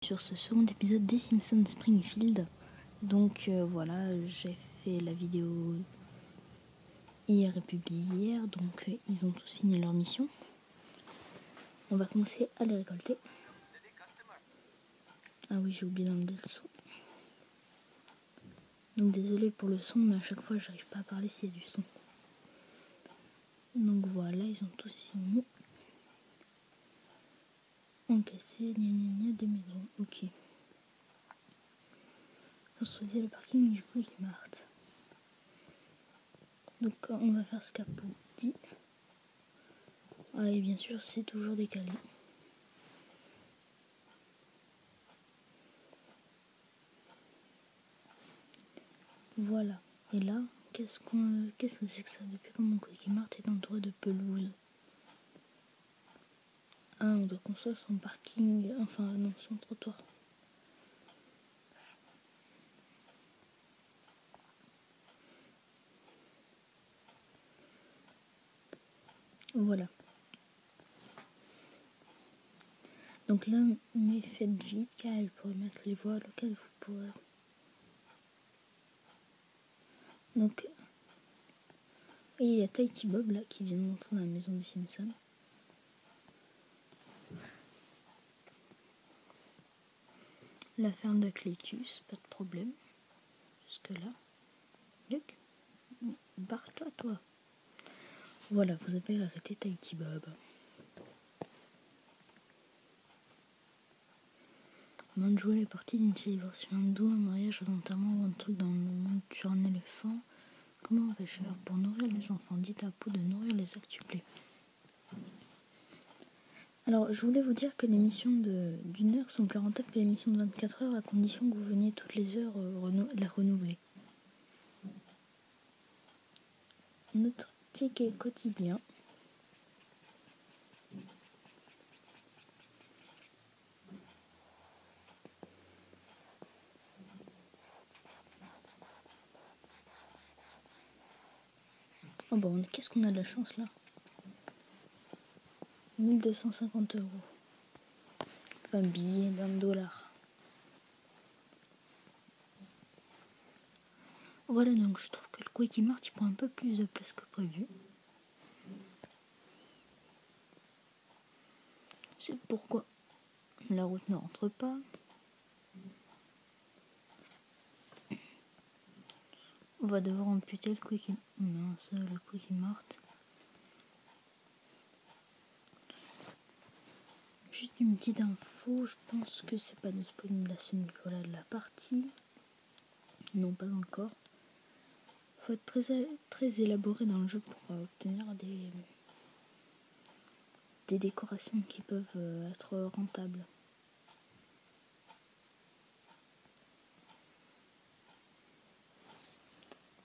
Sur ce second épisode des Simpsons Springfield. Donc voilà, j'ai fait la vidéo hier et publiée hier, donc ils ont tous fini leur mission. On va commencer à les récolter. Ah oui, j'ai oublié d'enlever le son. Donc désolé pour le son, mais à chaque fois j'arrive pas à parler s'il y a du son. Donc voilà, ils ont tous fini. Encaissé, gna des maisons, ok. Construisez le parking du Quickie Mart. Donc on va faire ce qu'Apu dit. Ah et bien sûr c'est toujours décalé. Voilà. Et là, qu'est-ce que c'est que ça? Depuis quand mon Quickie Mart est entouré de pelouse? Ah, on doit construire son parking, enfin non, son trottoir. Voilà. Donc là, mais faites vite car il pourrait mettre les voiles auxquelles vous pourrez. Donc, et il y a Tighty Bob là qui vient de montrer dans la maison des Simpsons. La ferme de Clétus, pas de problème. Jusque là. Luc, barre-toi, toi. Voilà, vous avez arrêté Tighty Bob. Manjou est partie d'une célébration hindoue, un mariage, un enterrement ou un truc dans le monde sur un éléphant. Comment vais-je faire pour nourrir les enfants? Dites à Apu de nourrir les octuplés. Alors, je voulais vous dire que les missions d'une heure sont plus rentables que les missions de 24 heures à condition que vous veniez toutes les heures les renouveler. Notre ticket quotidien. Oh bon, qu'est-ce qu'on a de la chance là? 1250 €. Enfin, billet d'1 $. Voilà, donc je trouve que le Quickie Mart il prend un peu plus de place que prévu. C'est pourquoi la route ne rentre pas. On va devoir amputer le Quickie Mart. Juste une petite info, je pense que c'est pas disponible à ce niveau-là de la partie. Non, pas encore. Faut être très élaboré dans le jeu pour obtenir des décorations qui peuvent être rentables.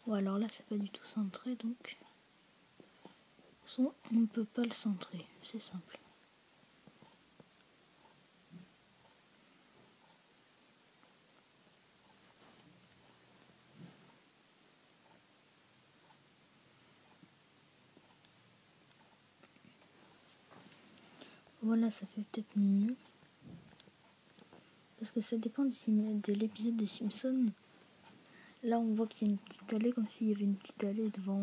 Bon, alors là c'est pas du tout centré, donc on ne peut pas le centrer, c'est simple. Voilà, ça fait peut-être mieux. Parce que ça dépend de l'épisode des Simpsons. Là, on voit qu'il y a une petite allée, comme s'il y avait une petite allée devant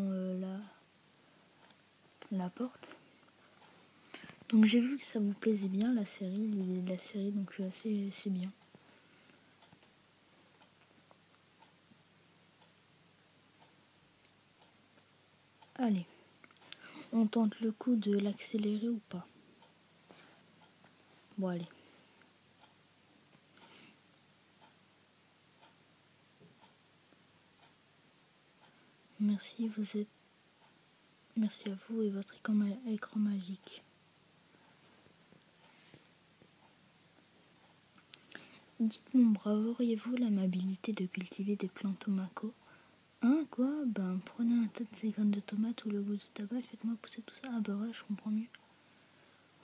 la porte. Donc j'ai vu que ça vous plaisait bien, l'idée de la série, donc c'est bien. Allez, on tente le coup de l'accélérer ou pas? Bon, allez. Merci à vous et votre écran magique. Dites mon brave, auriez-vous l'amabilité de cultiver des plantes tomako? Hein, quoi? Ben, prenez un tas de ces graines de tomates ou le goût de tabac et faites-moi pousser tout ça. Ah bah ouais, je comprends mieux.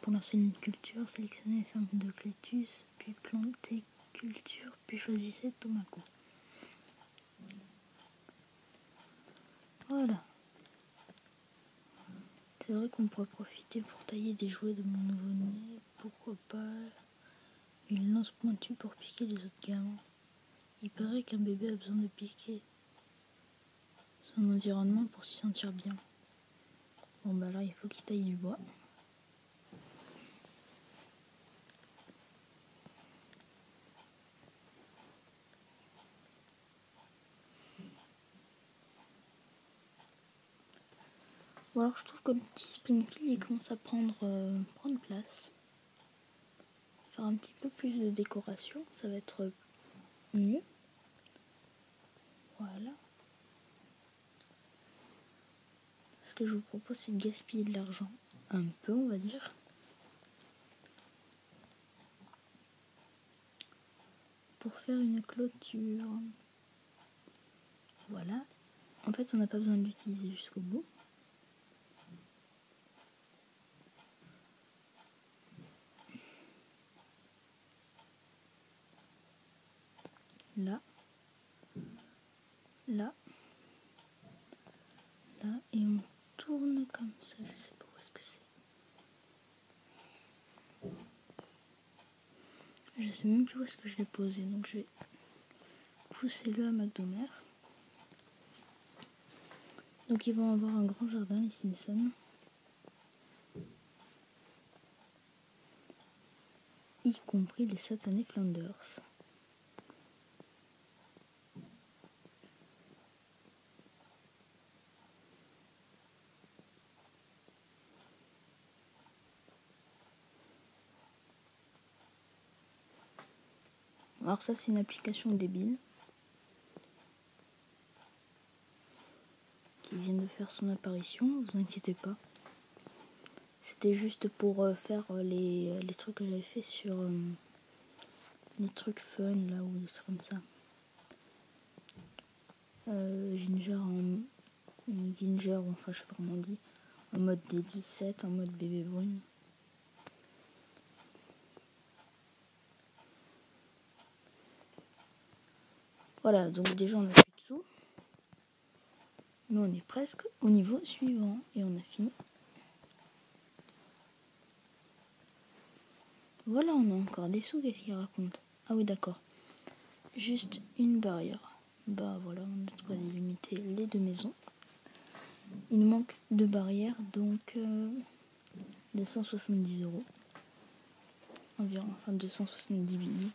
Pour lancer une culture, sélectionnez les fermes de Clétus, puis plantez culture, puis choisissez tomako. Voilà. C'est vrai qu'on pourrait profiter pour tailler des jouets de mon nouveau-né. Pourquoi pas? Une lance pointue pour piquer les autres gamins. Il paraît qu'un bébé a besoin de piquer son environnement pour s'y sentir bien. Bon bah là il faut qu'il taille du bois. Bon alors je trouve que le petit Springfield il commence à prendre place. Faire un petit peu plus de décoration, ça va être mieux. Voilà. Ce que je vous propose c'est de gaspiller de l'argent. Un peu on va dire. Pour faire une clôture. Voilà. En fait on n'a pas besoin de l'utiliser jusqu'au bout. Là. Là. Là. Et on tourne comme ça. Je sais pas où est-ce que c'est. Je sais même plus où est-ce que je l'ai posé. Donc je vais pousser le hamac de mer. Donc ils vont avoir un grand jardin les Simpsons. Y compris les satanés Flanders. Alors ça c'est une application débile qui vient de faire son apparition, vous inquiétez pas. C'était juste pour faire les trucs que j'avais fait sur les trucs fun là ou des trucs comme ça. Ginger, enfin je sais pas comment on dit, en mode des 17, en mode bébé brune. Voilà, donc déjà on a plus de sous. Nous on est presque au niveau suivant et on a fini. Voilà, on a encore des sous, qu'est-ce qu'il raconte? Ah oui d'accord. Juste une barrière. Bah voilà, on a de quoi délimiter les deux maisons. Il nous manque deux barrières, donc 270 € environ, enfin 270 billets.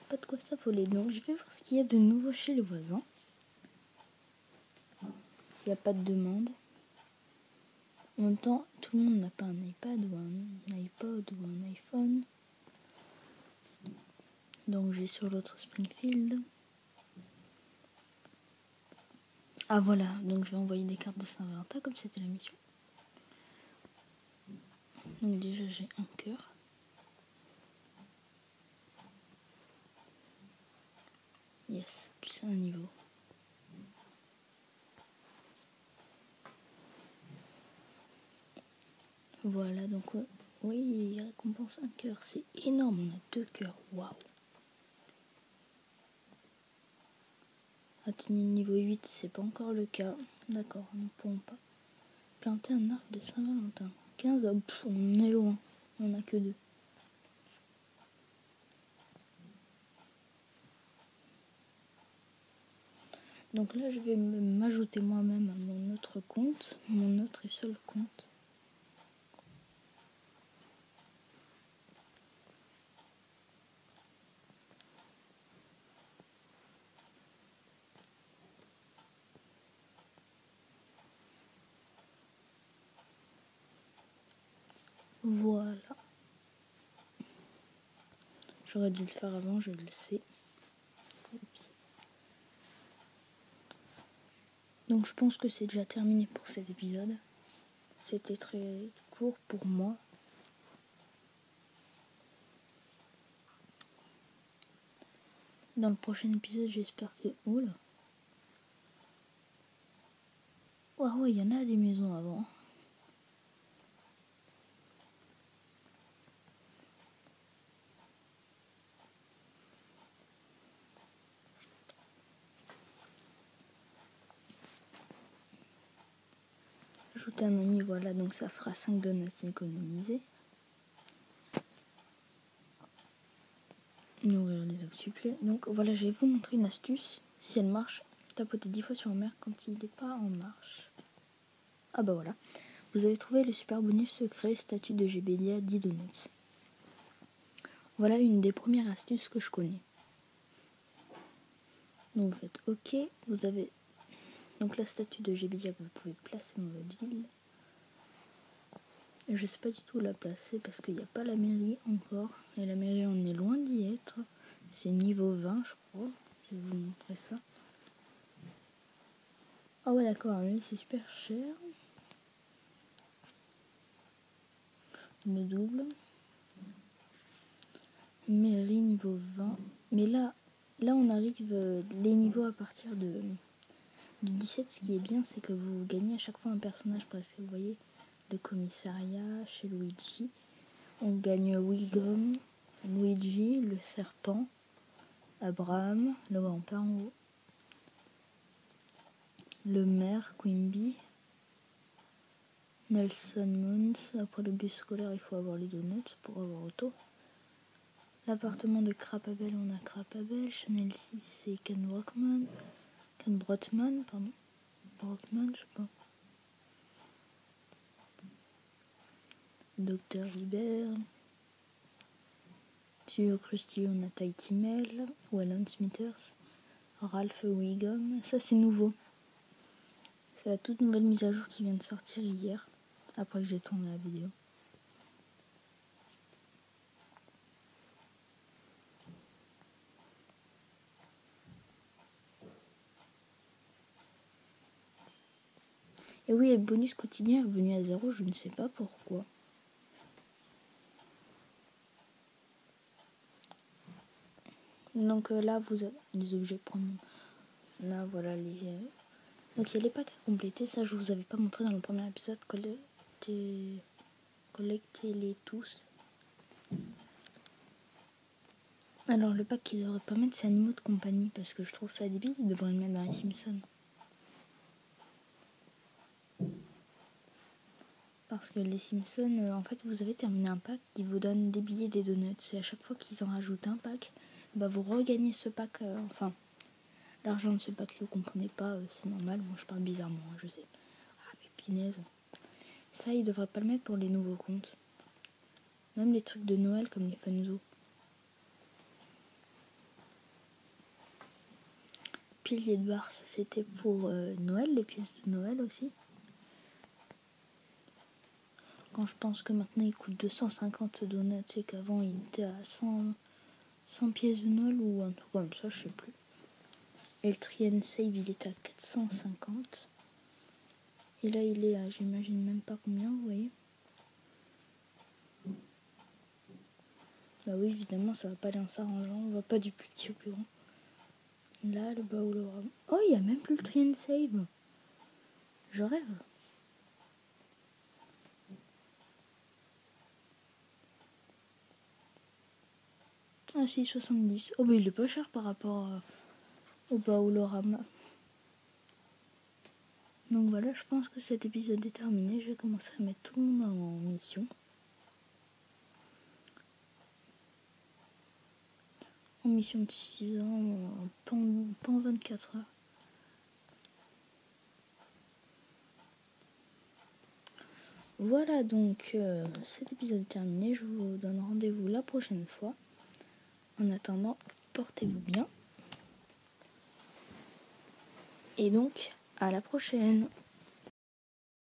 Pas de quoi s'affoler, donc je vais voir ce qu'il y a de nouveau chez les voisins. S'il n'y a pas de demande. En même temps, tout le monde n'a pas un iPad ou un iPod ou un iPhone. Donc j'ai sur l'autre Springfield. Ah voilà, donc je vais envoyer des cartes de Saint-Valentin comme c'était la mission. Donc déjà j'ai un cœur. Yes, plus un niveau. Voilà, donc oui, il récompense un cœur. C'est énorme, on a 2 cœurs. Waouh! Atteindre niveau 8, c'est pas encore le cas. D'accord, nous ne pourrons pas planter un arbre de Saint-Valentin. 15, on est loin. On n'a que 2. Donc là, je vais m'ajouter moi-même à mon autre compte, mon autre et seul compte. Voilà. J'aurais dû le faire avant, je le sais. Oups. Donc je pense que c'est déjà terminé pour cet épisode. C'était très court pour moi. Dans le prochain épisode, j'espère que... Oula. Ah ouais, il y en a des maisons avant. Ajouter un ami, voilà, donc ça fera 5 donuts économisés. nourrir les octuplés. Donc voilà, je vais vous montrer une astuce. Si elle marche, tapotez 10 fois sur la mer quand il n'est pas en marche. Ah bah voilà. Vous avez trouvé le super bonus secret statue de Gébelia 10 donuts. Voilà une des premières astuces que je connais. Donc vous faites OK. Vous avez donc la statue de Gébelia que vous pouvez placer dans votre ville. Je sais pas du tout où la placer parce qu'il n'y a pas la mairie encore. Et la mairie, on est loin d'y être. C'est niveau 20, je crois. Je vais vous montrer ça. Ah ouais, d'accord, mais c'est super cher. Le double. Mairie niveau 20. Mais là on arrive les niveaux à partir de 17. Ce qui est bien, c'est que vous gagnez à chaque fois un personnage presque. Vous voyez, le commissariat chez Luigi. On gagne Wiggum, Luigi, le serpent, Abraham, le grand-père en haut, le maire, Quimby, Nelson Moons. Après le bus scolaire, il faut avoir les donuts pour avoir auto. L'appartement de Crapabel, on a Crapabel. Chanel 6, c'est Ken Brockman, pardon. Brockman, je sais pas. Docteur Hibert. Studio Krusty, on a Tahiti Mel, Wallon Smithers, Ralph Wiggum. Ça, c'est nouveau. C'est la toute nouvelle mise à jour qui vient de sortir hier, après que j'ai tourné la vidéo. Et oui, le bonus quotidien est revenu à 0, je ne sais pas pourquoi. Donc là, vous avez les objets premium. Là, voilà les... Donc il y a les packs à compléter, ça je vous avais pas montré dans le premier épisode. Collectez-les tous. Alors le pack qu'ils devraient pas mettre, c'est animaux de compagnie, parce que je trouve ça débile, ils devraient le mettre dans les Simpsons. Parce que les Simpsons, en fait, vous avez terminé un pack qui vous donne des billets, des donuts. Et à chaque fois qu'ils en rajoutent un pack, bah vous regagnez ce pack, l'argent de ce pack. Si vous comprenez pas, c'est normal. Moi, je parle bizarrement, hein, je sais. Ah, mais punaise. Ça, ils devraient pas le mettre pour les nouveaux comptes. Même les trucs de Noël, comme les Funzo. Pilier de bar, ça c'était pour Noël, les pièces de Noël aussi. Quand je pense que maintenant il coûte 250 donuts et qu'avant il était à 100 pièces de Noël ou un truc comme ça, je sais plus. Et le Try and Save il était à 450. Et là il est à, j'imagine même pas combien, vous voyez. Bah oui, évidemment ça va pas aller en s'arrangeant, on va pas du plus petit au plus grand. Là le Baoulorama. Oh, il y a même plus le Try and Save. Je rêve. Ah si, 70. Oh mais il est pas cher par rapport au Baoulorama. Donc voilà, je pense que cet épisode est terminé. Je vais commencer à mettre tout le monde en mission. En mission de 6 ans, en 24 heures. Voilà, donc cet épisode est terminé. Je vous donne rendez-vous la prochaine fois. En attendant, portez-vous bien. Et donc, à la prochaine.